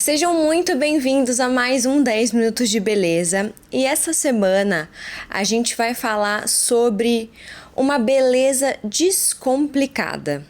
Sejam muito bem-vindos a mais um 10 Minutos de Beleza. E essa semana a gente vai falar sobre uma beleza descomplicada.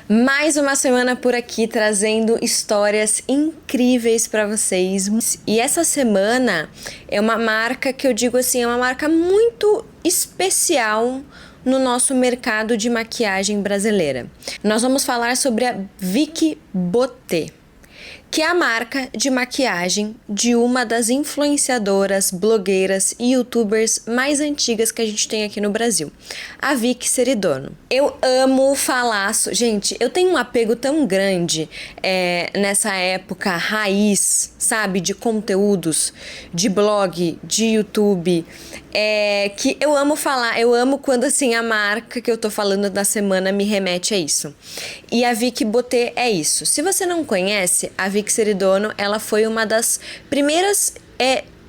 Mais uma semana por aqui trazendo histórias incríveis para vocês. E essa semana é uma marca que eu digo assim, é uma marca muito especial no nosso mercado de maquiagem brasileira. Nós vamos falar sobre a Vicky Botté, que é a marca de maquiagem de uma das influenciadoras, blogueiras e youtubers mais antigas que a gente tem aqui no Brasil, a Vicky Seridorno. Eu amo falar... Gente, eu tenho um apego tão grande nessa época raiz, sabe? De conteúdos, de blog, de YouTube, que eu amo falar. Eu amo quando, assim, a marca que eu tô falando da semana me remete a isso. E a Vicky Botté é isso. Se você não conhece, a Vicky Seridorno, ela foi uma das primeiras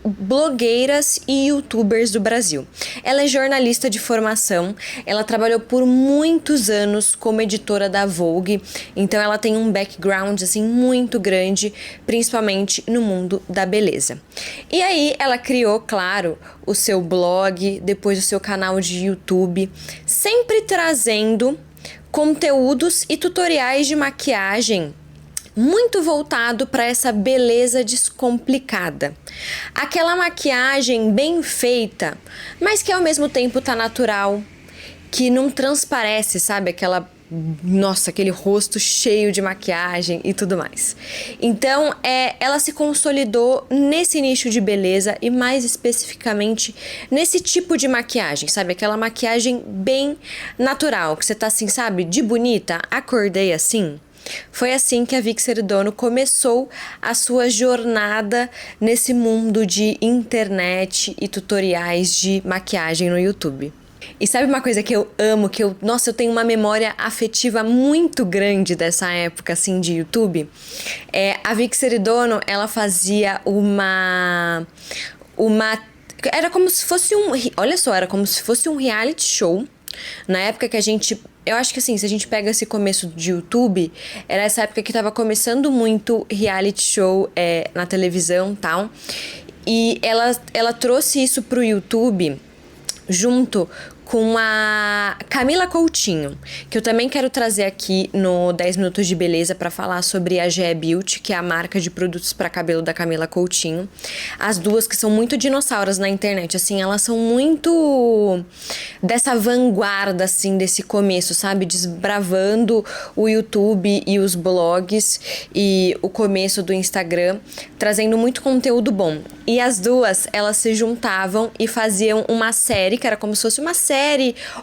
blogueiras e youtubers do Brasil. Ela é jornalista de formação, ela trabalhou por muitos anos como editora da Vogue, então ela tem um background assim muito grande, principalmente no mundo da beleza. E aí ela criou, claro, o seu blog, depois o seu canal de YouTube, sempre trazendo conteúdos e tutoriais de maquiagem muito voltado para essa beleza descomplicada. Aquela maquiagem bem feita, mas que ao mesmo tempo tá natural, que não transparece, sabe? Aquele rosto cheio de maquiagem e tudo mais. Então, ela se consolidou nesse nicho de beleza e mais especificamente nesse tipo de maquiagem, sabe? Aquela maquiagem bem natural, que você tá assim, sabe? De bonita, acordei assim. Foi assim que a Vicky Seridorno começou a sua jornada nesse mundo de internet e tutoriais de maquiagem no YouTube. E sabe uma coisa que eu amo, eu tenho uma memória afetiva muito grande dessa época, assim, de YouTube? A Vicky Seridorno, ela fazia era como se fosse era como se fosse um reality show. Na época que eu acho que assim, se a gente pega esse começo de YouTube, era essa época que tava começando muito reality show na televisão e tal. E ela trouxe isso pro YouTube junto com a Camila Coutinho, que eu também quero trazer aqui no 10 Minutos de Beleza para falar sobre a GE Beauty, que é a marca de produtos para cabelo da Camila Coutinho. As duas que são muito dinossauras na internet, assim, elas são muito dessa vanguarda, assim, desse começo, sabe? Desbravando o YouTube e os blogs e o começo do Instagram, trazendo muito conteúdo bom. E as duas, elas se juntavam e faziam uma série, que era como se fosse uma série,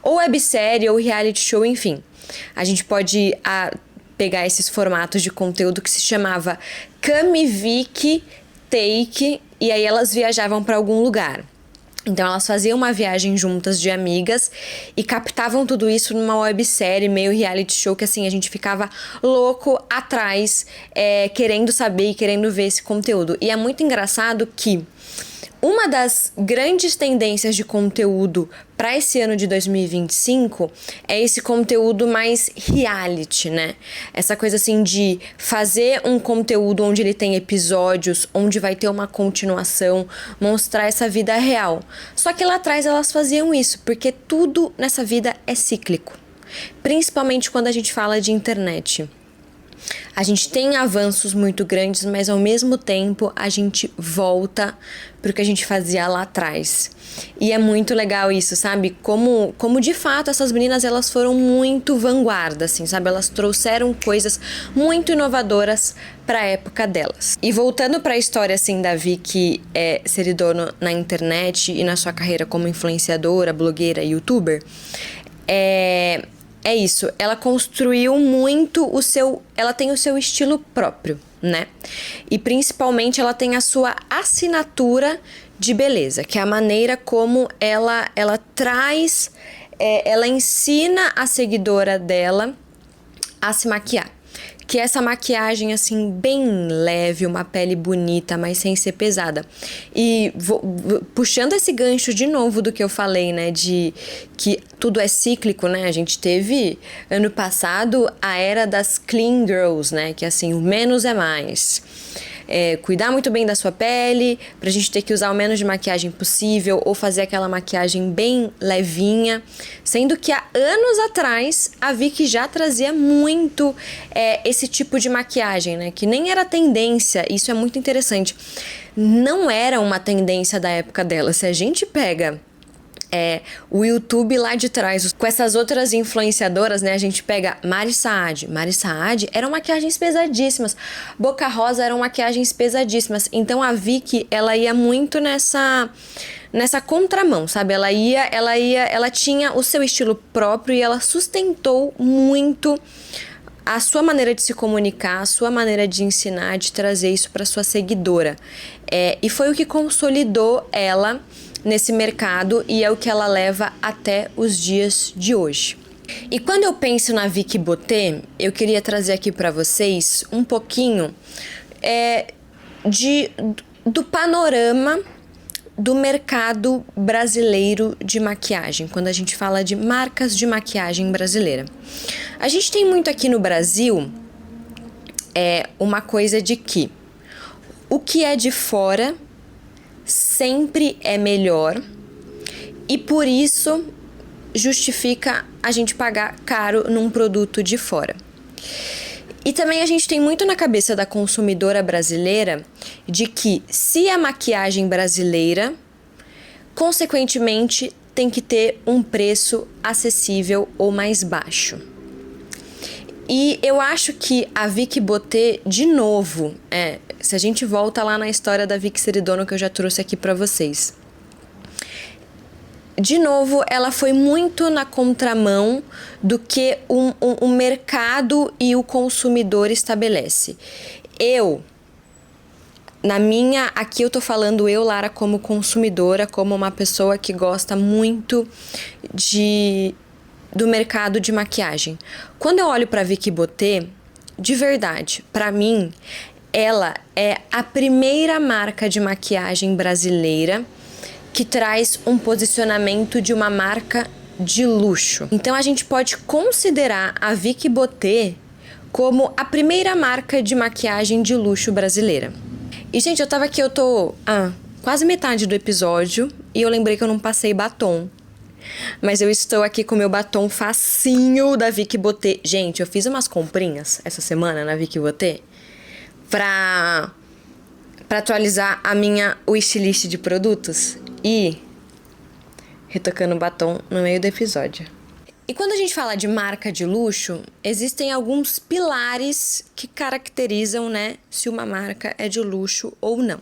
ou websérie, ou reality show, enfim. A gente pode pegar esses formatos de conteúdo que se chamava Cami Vicky Take, e aí elas viajavam para algum lugar. Então elas faziam uma viagem juntas de amigas e captavam tudo isso numa websérie, meio reality show, que assim, a gente ficava louco atrás, querendo saber e querendo ver esse conteúdo. E é muito engraçado que uma das grandes tendências de conteúdo para esse ano de 2025 é esse conteúdo mais reality, né? Essa coisa assim de fazer um conteúdo onde ele tem episódios, onde vai ter uma continuação, mostrar essa vida real. Só que lá atrás elas faziam isso, porque tudo nessa vida é cíclico. Principalmente quando a gente fala de internet. A gente tem avanços muito grandes, mas ao mesmo tempo a gente volta pro que a gente fazia lá atrás. E é muito legal isso, sabe? Como de fato essas meninas, elas foram muito vanguarda, assim, sabe? Elas trouxeram coisas muito inovadoras para a época delas. E voltando para a história, assim, da Vicky Seridorno na internet e na sua carreira como influenciadora, blogueira, youtuber, é isso, ela construiu muito ela tem o seu estilo próprio, né? E principalmente ela tem a sua assinatura de beleza, que é a maneira como ela traz, ela ensina a seguidora dela a se maquiar. que é essa maquiagem assim bem leve, uma pele bonita, mas sem ser pesada. E puxando esse gancho de novo do que eu falei, né, de que tudo é cíclico, né? A gente teve ano passado a era das clean girls, né, que assim, o menos é mais. Cuidar muito bem da sua pele, pra gente ter que usar o menos de maquiagem possível ou fazer aquela maquiagem bem levinha, sendo que há anos atrás a Vicky já trazia muito esse tipo de maquiagem, né, que nem era tendência. Isso é muito interessante, não era uma tendência da época dela. Se a gente pega o YouTube lá de trás, com essas outras influenciadoras, né? A gente pega Mari Saad. Mari Saad eram maquiagens pesadíssimas. Boca Rosa eram maquiagens pesadíssimas. Então a Vicky, ela ia muito nessa contramão, sabe? Ela tinha o seu estilo próprio e ela sustentou muito a sua maneira de se comunicar, a sua maneira de ensinar, de trazer isso para sua seguidora. E foi o que consolidou ela nesse mercado e é o que ela leva até os dias de hoje. E quando eu penso na Vicky Bottet, eu queria trazer aqui para vocês um pouquinho do panorama do mercado brasileiro de maquiagem, quando a gente fala de marcas de maquiagem brasileira. A gente tem muito aqui no Brasil uma coisa de que o que é de fora sempre é melhor e por isso justifica a gente pagar caro num produto de fora. E também a gente tem muito na cabeça da consumidora brasileira de que se é maquiagem brasileira, consequentemente tem que ter um preço acessível ou mais baixo. E eu acho que a Vicky Bottet, de novo, se a gente volta lá na história da Vicky Seridono que eu já trouxe aqui pra vocês. De novo, ela foi muito na contramão do que o mercado e o consumidor estabelece. Aqui eu tô falando Lara, como consumidora, como uma pessoa que gosta muito do mercado de maquiagem. Quando eu olho para Vicky Bottet, de verdade, para mim, ela é a primeira marca de maquiagem brasileira que traz um posicionamento de uma marca de luxo. Então a gente pode considerar a Vicky Bottet como a primeira marca de maquiagem de luxo brasileira. E gente, eu tô quase metade do episódio e eu lembrei que eu não passei batom. Mas eu estou aqui com o meu batom facinho da Vicky Bottet. Gente, eu fiz umas comprinhas essa semana na Vicky Bottet pra atualizar a minha wishlist de produtos e retocando batom no meio do episódio. E quando a gente fala de marca de luxo, existem alguns pilares que caracterizam, né, se uma marca é de luxo ou não.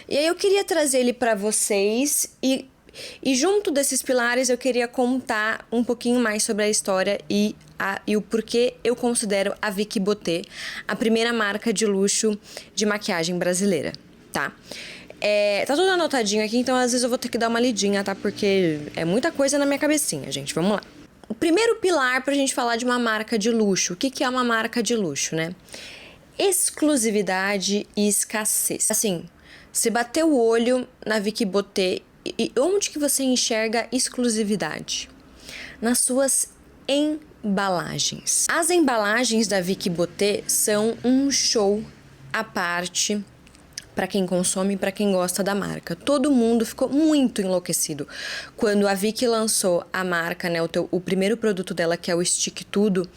E aí eu queria trazer ele pra vocês e junto desses pilares eu queria contar um pouquinho mais sobre a história e o porquê eu considero a Vicky Bottet a primeira marca de luxo de maquiagem brasileira, tá? Tá tudo anotadinho aqui, então às vezes eu vou ter que dar uma lidinha, tá? Porque é muita coisa na minha cabecinha, gente. Vamos lá. O primeiro pilar pra gente falar de uma marca de luxo. O que é uma marca de luxo, né? Exclusividade e escassez. Assim, você bater o olho na Vicky Bottet e onde que você enxerga exclusividade? Nas suas embalagens. As embalagens da Vicky Bottet são um show à parte para quem consome e para quem gosta da marca. Todo mundo ficou muito enlouquecido quando a Vicky lançou a marca, né, o primeiro produto dela, que é o Stick Tudo.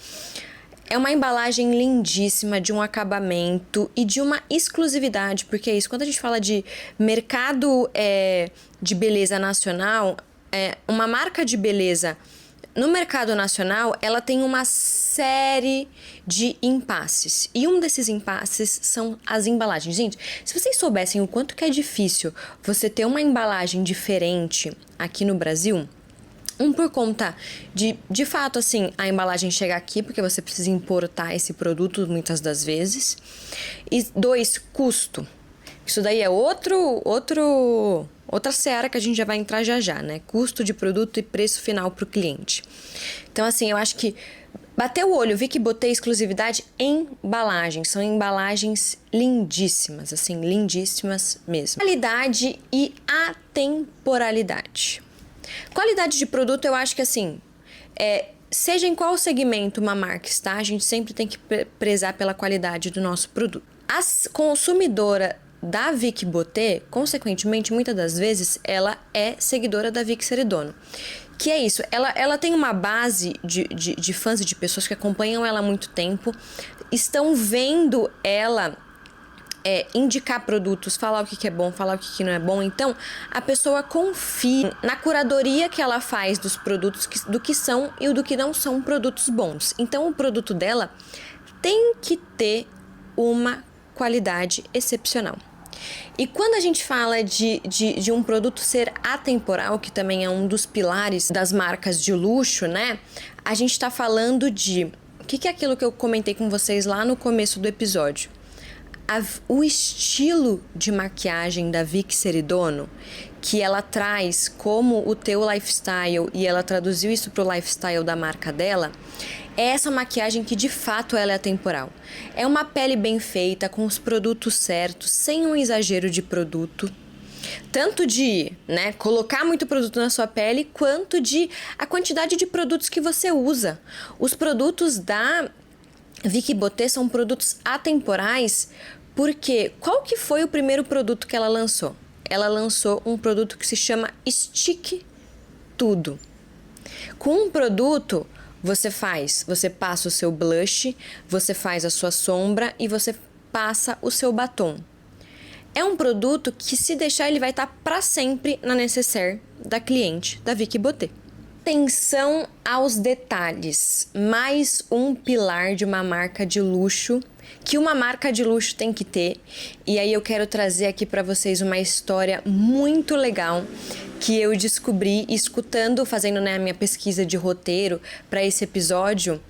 É uma embalagem lindíssima, de um acabamento e de uma exclusividade, porque é isso, quando a gente fala de mercado de beleza nacional, uma marca de beleza no mercado nacional, ela tem uma série de impasses. E um desses impasses são as embalagens. Gente, se vocês soubessem o quanto que é difícil você ter uma embalagem diferente aqui no Brasil, por conta de fato, assim, a embalagem chegar aqui, porque você precisa importar esse produto muitas das vezes. E 2, custo. Isso daí é outra seara que a gente já vai entrar já, né? Custo de produto e preço final para o cliente. Então, assim, eu acho que Bateu o olho, vi que botei exclusividade em embalagens. São embalagens lindíssimas, assim, lindíssimas mesmo. Qualidade e atemporalidade. Qualidade de produto, eu acho que assim, seja em qual segmento uma marca está, a gente sempre tem que prezar pela qualidade do nosso produto. A consumidora da Vicky Botté, consequentemente, muitas das vezes, ela é seguidora da Vicky Seridorno. Que é isso, ela tem uma base de fãs e de pessoas que acompanham ela há muito tempo, estão vendo ela indicar produtos, falar o que é bom, falar o que não é bom. Então, a pessoa confia na curadoria que ela faz dos produtos, do que são e do que não são produtos bons. Então, o produto dela tem que ter uma qualidade excepcional. E quando a gente fala de um produto ser atemporal, que também é um dos pilares das marcas de luxo, né? A gente tá falando de... O que é aquilo que eu comentei com vocês lá no começo do episódio? O estilo de maquiagem da Vicky Seridorno, que ela traz como o teu lifestyle, e ela traduziu isso pro lifestyle da marca dela, é essa maquiagem que de fato ela é atemporal. É uma pele bem feita, com os produtos certos, sem um exagero de produto. Tanto de, colocar muito produto na sua pele, quanto de a quantidade de produtos que você usa. Os produtos da Vicky Botté são produtos atemporais, porque qual que foi o primeiro produto que ela lançou? Ela lançou um produto que se chama Stick Tudo. Com um produto, você passa o seu blush, você faz a sua sombra e você passa o seu batom. É um produto que, se deixar, ele vai estar para sempre na necessaire da cliente da Vicky Botté. Atenção aos detalhes, mais um pilar de uma marca de luxo, que uma marca de luxo tem que ter. E aí eu quero trazer aqui para vocês uma história muito legal que eu descobri escutando, fazendo a minha pesquisa de roteiro para esse episódio.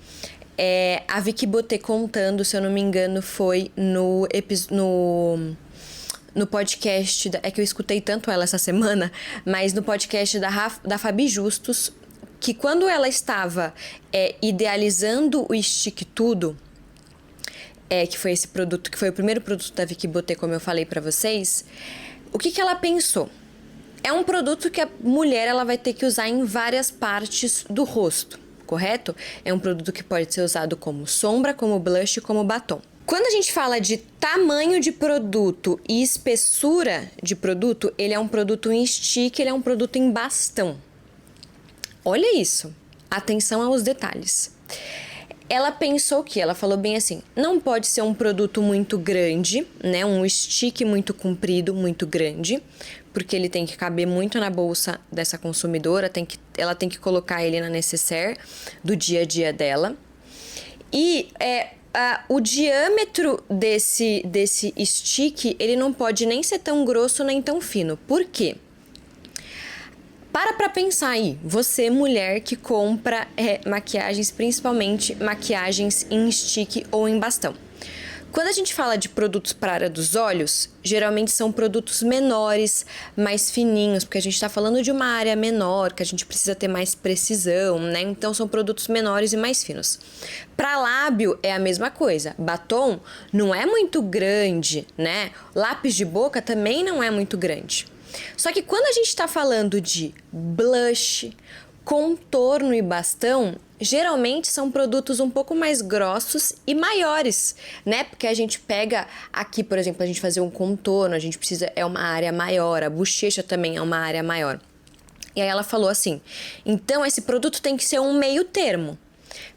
A Vicky Botté contando, se eu não me engano, foi no podcast, é que eu escutei tanto ela essa semana, mas no podcast da Fabi Justus, que quando ela estava idealizando o Stick Tudo, que foi esse produto, que foi o primeiro produto da Vicky Botté, como eu falei pra vocês, o que ela pensou? É um produto que a mulher ela vai ter que usar em várias partes do rosto, correto? É um produto que pode ser usado como sombra, como blush, como batom. Quando a gente fala de tamanho de produto e espessura de produto, ele é um produto em stick, ele é um produto em bastão. Olha isso. Atenção aos detalhes. Ela pensou que, ela falou bem assim, não pode ser um produto muito grande, né? Um stick muito comprido, muito grande, porque ele tem que caber muito na bolsa dessa consumidora, ela tem que colocar ele na necessaire do dia a dia dela. E o diâmetro desse stick, ele não pode nem ser tão grosso nem tão fino. Por quê? Para pensar aí, você mulher que compra maquiagens, principalmente maquiagens em stick ou em bastão. Quando a gente fala de produtos para a área dos olhos, geralmente são produtos menores, mais fininhos, porque a gente está falando de uma área menor, que a gente precisa ter mais precisão, né? Então são produtos menores e mais finos. Para lábio é a mesma coisa. Batom não é muito grande, né? Lápis de boca também não é muito grande. Só que quando a gente está falando de blush, contorno e bastão, geralmente são produtos um pouco mais grossos e maiores, né? Porque a gente pega aqui, por exemplo, a gente fazer um contorno, a gente precisa, é uma área maior, a bochecha também é uma área maior. E aí ela falou assim, então esse produto tem que ser um meio termo.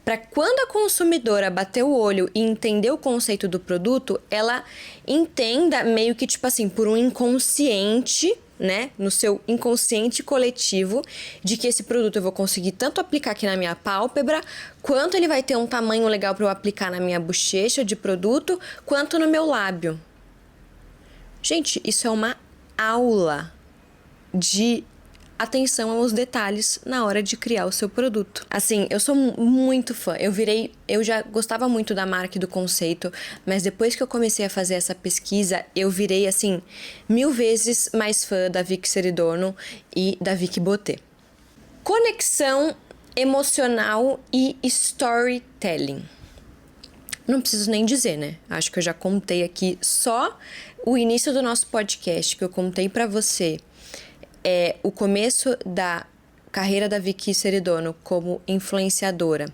Para quando a consumidora bater o olho e entender o conceito do produto, ela entenda meio que tipo assim, por um inconsciente, né, no seu inconsciente coletivo, de que esse produto eu vou conseguir tanto aplicar aqui na minha pálpebra, quanto ele vai ter um tamanho legal para eu aplicar na minha bochecha de produto, quanto no meu lábio. Gente, isso é uma aula de atenção aos detalhes na hora de criar o seu produto. Assim, eu sou muito fã. Eu já gostava muito da marca e do conceito, mas depois que eu comecei a fazer essa pesquisa, eu virei, assim, 1000 vezes mais fã da Vicky Seridorno e da Vicky Botté. Conexão emocional e storytelling. Não preciso nem dizer, né? Acho que eu já contei aqui só o início do nosso podcast, que eu contei pra você. O começo da carreira da Vicky Seridono como influenciadora.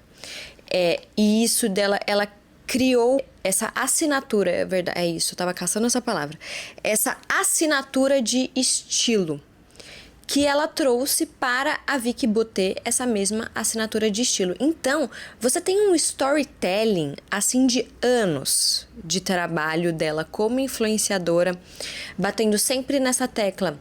E isso dela, ela criou essa assinatura, é verdade, é isso, eu tava caçando essa palavra. Essa assinatura de estilo que ela trouxe para a Vicky Bottet, essa mesma assinatura de estilo. Então, você tem um storytelling, assim, de anos de trabalho dela como influenciadora, batendo sempre nessa tecla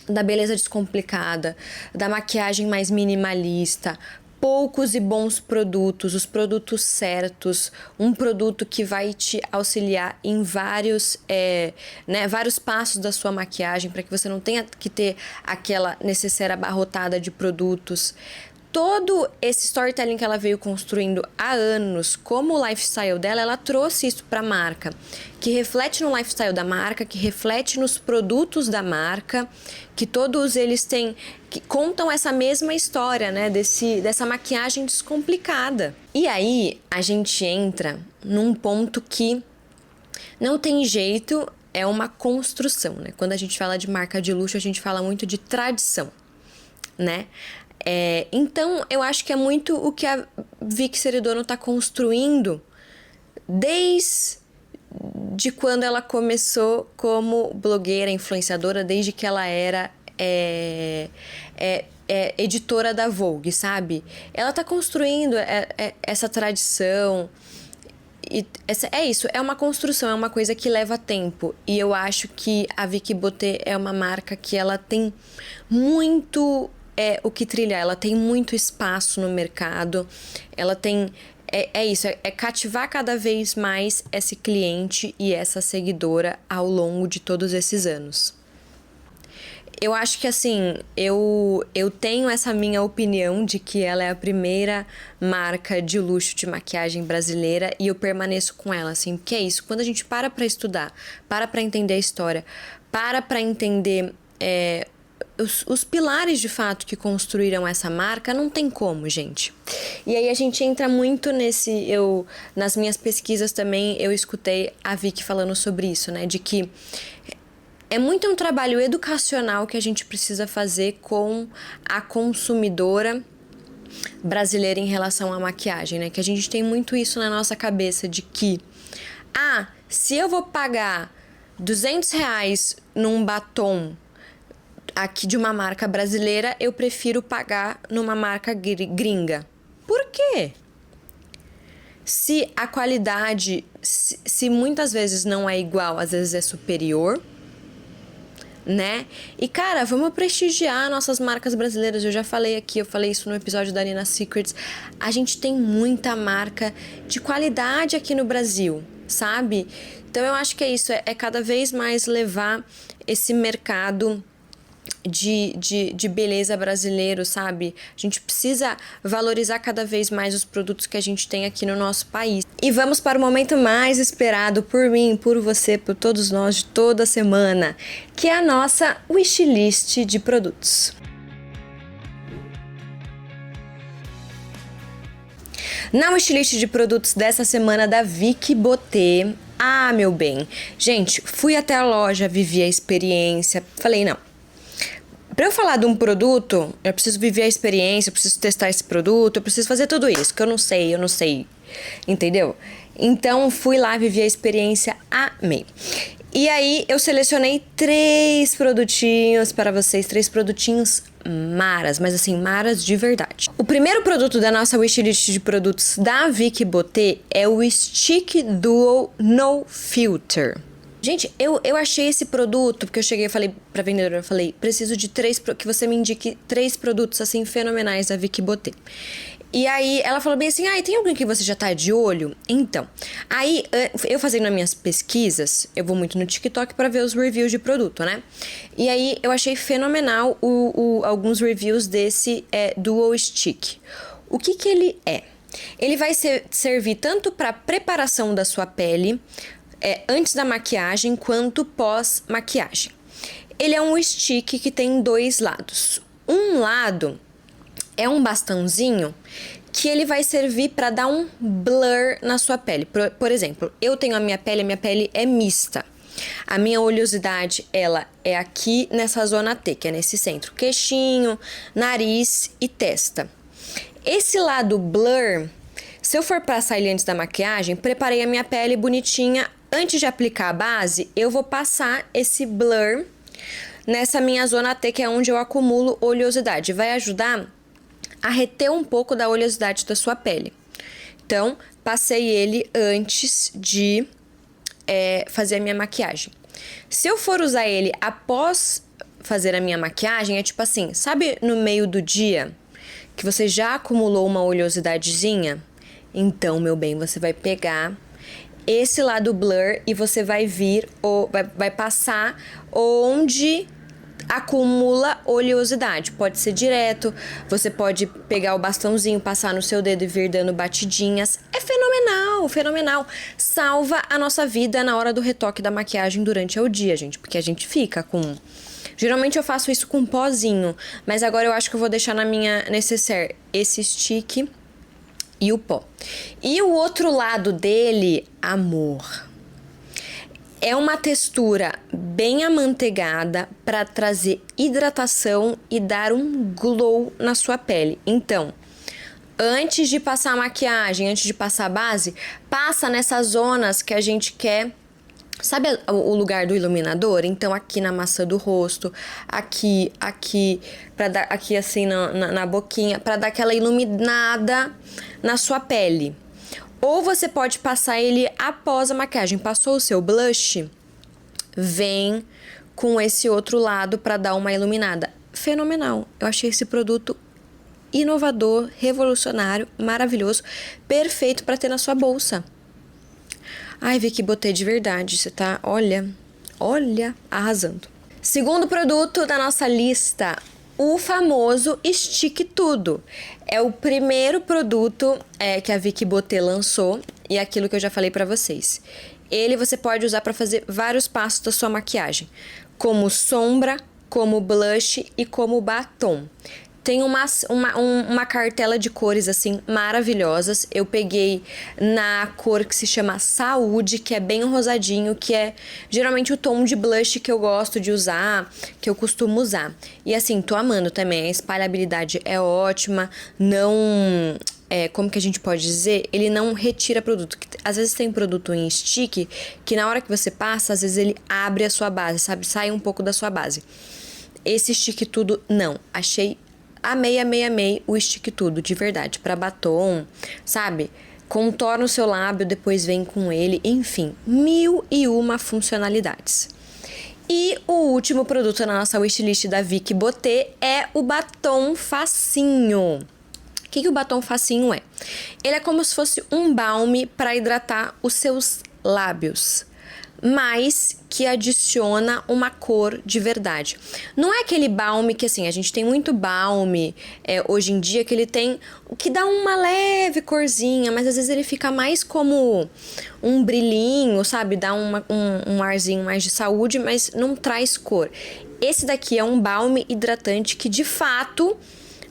da beleza descomplicada, da maquiagem mais minimalista, poucos e bons produtos, os produtos certos, um produto que vai te auxiliar em vários passos da sua maquiagem, para que você não tenha que ter aquela necessária abarrotada de produtos. Todo esse storytelling que ela veio construindo há anos, como o lifestyle dela, ela trouxe isso para a marca, que reflete no lifestyle da marca, que reflete nos produtos da marca, que todos eles que contam essa mesma história, né, dessa maquiagem descomplicada. E aí a gente entra num ponto que não tem jeito, é uma construção, né? Quando a gente fala de marca de luxo, a gente fala muito de tradição, né? Então, eu acho que é muito o que a Vicky Seridono está construindo desde quando ela começou como blogueira, influenciadora, desde que ela era editora da Vogue, sabe? Ela está construindo essa tradição. E isso, é uma construção, é uma coisa que leva tempo. E eu acho que a Vicky Bottet é uma marca que ela tem muito o que trilhar, ela tem muito espaço no mercado, ela tem... cativar cada vez mais esse cliente e essa seguidora ao longo de todos esses anos. Eu acho que, assim, eu tenho essa minha opinião de que ela é a primeira marca de luxo de maquiagem brasileira e eu permaneço com ela, assim, porque é isso, quando a gente para estudar, para entender a história, para entender os pilares, de fato, que construíram essa marca, não tem como, gente. E aí a gente entra muito nas minhas pesquisas também, eu escutei a Vicky falando sobre isso, né, de que é muito um trabalho educacional que a gente precisa fazer com a consumidora brasileira em relação à maquiagem, né? Que a gente tem muito isso na nossa cabeça de que, se eu vou pagar R$200 num batom aqui de uma marca brasileira, eu prefiro pagar numa marca gringa. Por quê? Se a qualidade, se muitas vezes não é igual, às vezes é superior, né? E, cara, vamos prestigiar nossas marcas brasileiras. Eu já falei aqui, eu falei isso no episódio da Nina Secrets. A gente tem muita marca de qualidade aqui no Brasil, sabe? Então eu acho que é isso, é cada vez mais levar esse mercado de beleza brasileiro, sabe? A gente precisa valorizar cada vez mais os produtos que a gente tem aqui no nosso país. E vamos para o momento mais esperado por mim, por você, por todos nós de toda semana, que é a nossa wishlist de produtos. Na wishlist de produtos dessa semana da Vicky Bottet, meu bem, gente, fui até a loja, vivi a experiência, falei, não, pra eu falar de um produto, eu preciso viver a experiência, eu preciso testar esse produto, eu preciso fazer tudo isso, que eu não sei, entendeu? Então, fui lá, vivi a experiência, amei. E aí, eu selecionei 3 produtinhos para vocês, 3 produtinhos maras, mas assim, maras de verdade. O primeiro produto da nossa wishlist de produtos da Vicky Bottet é o Stick Duo No Filter. Gente, eu achei esse produto, porque eu cheguei e falei pra vendedora, eu falei, preciso de que você me indique 3 produtos, assim, fenomenais da Vicky Bottet. E aí, ela falou bem assim, tem alguém que você já tá de olho? Então, aí, eu fazendo as minhas pesquisas, eu vou muito no TikTok pra ver os reviews de produto, né? E aí, eu achei fenomenal alguns reviews desse Duo Stick. O que ele é? Ele vai servir tanto pra preparação da sua pele, antes da maquiagem quanto pós-maquiagem. Ele é um stick que tem 2 lados. Um lado É um bastãozinho que ele vai servir para dar um blur na sua pele. Por exemplo, eu tenho a minha pele é mista. A minha oleosidade, ela é aqui nessa zona T, que é nesse centro. Queixinho, nariz e testa. Esse lado blur, se eu for passar ele antes da maquiagem, preparei a minha pele bonitinha. Antes de aplicar a base, eu vou passar esse blur nessa minha zona T, que é onde eu acumulo oleosidade. Vai ajudar a reter um pouco da oleosidade da sua pele. Então, passei ele antes de fazer a minha maquiagem. Se eu for usar ele após fazer a minha maquiagem, é tipo assim, sabe no meio do dia que você já acumulou uma oleosidadezinha? Então, meu bem, você vai pegar esse lado blur e você vai vir, ou vai passar onde acumula oleosidade. Pode ser direto, você pode pegar o bastãozinho, passar no seu dedo e vir dando batidinhas. É fenomenal, fenomenal. Salva a nossa vida na hora do retoque da maquiagem durante o dia, gente, porque a gente fica com... Geralmente eu faço isso com pozinho, mas agora eu acho que eu vou deixar na minha necessaire esse stick e o pó. E o outro lado dele, amor, é uma textura bem amanteigada para trazer hidratação e dar um glow na sua pele. Então, antes de passar a maquiagem, antes de passar a base, passa nessas zonas que a gente quer. Sabe o lugar do iluminador? Então, aqui na maçã do rosto, aqui, para dar aqui assim na boquinha, para dar aquela iluminada na sua pele. Ou você pode passar ele após a maquiagem. Passou o seu blush, vem com esse outro lado para dar uma iluminada. Fenomenal. Eu achei esse produto inovador, revolucionário, maravilhoso, perfeito para ter na sua bolsa. Ai, Vicky, botei de verdade. Você tá, olha, arrasando. Segundo produto da nossa lista, o famoso Stick Tudo. É o primeiro produto que a Vicky Botê lançou e é aquilo que eu já falei pra vocês. Ele você pode usar pra fazer vários passos da sua maquiagem, como sombra, como blush e como batom. Tem uma cartela de cores, assim, maravilhosas. Eu peguei na cor que se chama Saúde, que é bem rosadinho, que é geralmente o tom de blush que eu gosto de usar, que eu costumo usar. E assim, tô amando também, a espalhabilidade é ótima, não... como que a gente pode dizer? Ele não retira produto. Às vezes tem produto em stick que na hora que você passa, às vezes ele abre a sua base, sabe? Sai um pouco da sua base. Esse Stick Tudo, não. Amei o Stick Tudo, de verdade. Pra batom, sabe? Contorna o seu lábio, depois vem com ele. Enfim, 1001 funcionalidades. E o último produto na nossa wishlist da Vicky Botê é o batom facinho. O que o batom facinho é? Ele é como se fosse um balme para hidratar os seus lábios, mas que adiciona uma cor de verdade. Não é aquele balme que, assim, a gente tem muito balme hoje em dia que ele tem, que dá uma leve corzinha, mas às vezes ele fica mais como um brilhinho, sabe? Dá um arzinho mais de saúde, mas não traz cor. Esse daqui é um balme hidratante que, de fato,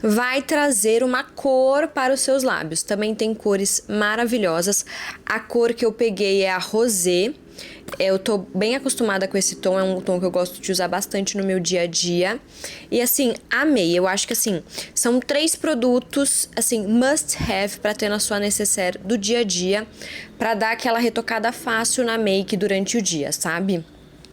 vai trazer uma cor para os seus lábios. Também tem cores maravilhosas. A cor que eu peguei é a rosé. Eu tô bem acostumada com esse tom, é um tom que eu gosto de usar bastante no meu dia a dia. E assim, amei. Eu acho que assim, são 3 produtos, assim, must have pra ter na sua necessaire do dia a dia, pra dar aquela retocada fácil na make durante o dia, sabe?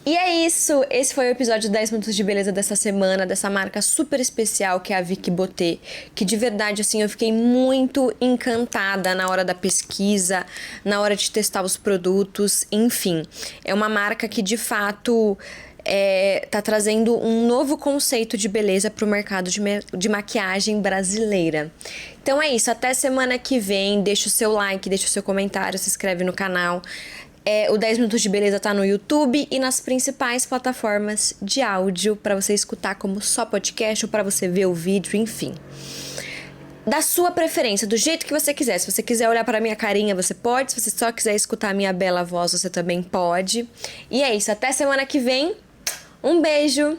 E é isso, esse foi o episódio 10 Minutos de Beleza dessa semana, dessa marca super especial que é a Vicky Botê, que de verdade, assim, eu fiquei muito encantada na hora da pesquisa, na hora de testar os produtos, enfim. É uma marca que, de fato, tá trazendo um novo conceito de beleza pro mercado de maquiagem brasileira. Então é isso, até semana que vem, deixa o seu like, deixa o seu comentário, se inscreve no canal. O 10 Minutos de Beleza tá no YouTube e nas principais plataformas de áudio para você escutar como só podcast ou para você ver o vídeo, enfim. Da sua preferência, do jeito que você quiser. Se você quiser olhar para minha carinha, você pode. Se você só quiser escutar a minha bela voz, você também pode. E é isso, até semana que vem. Um beijo!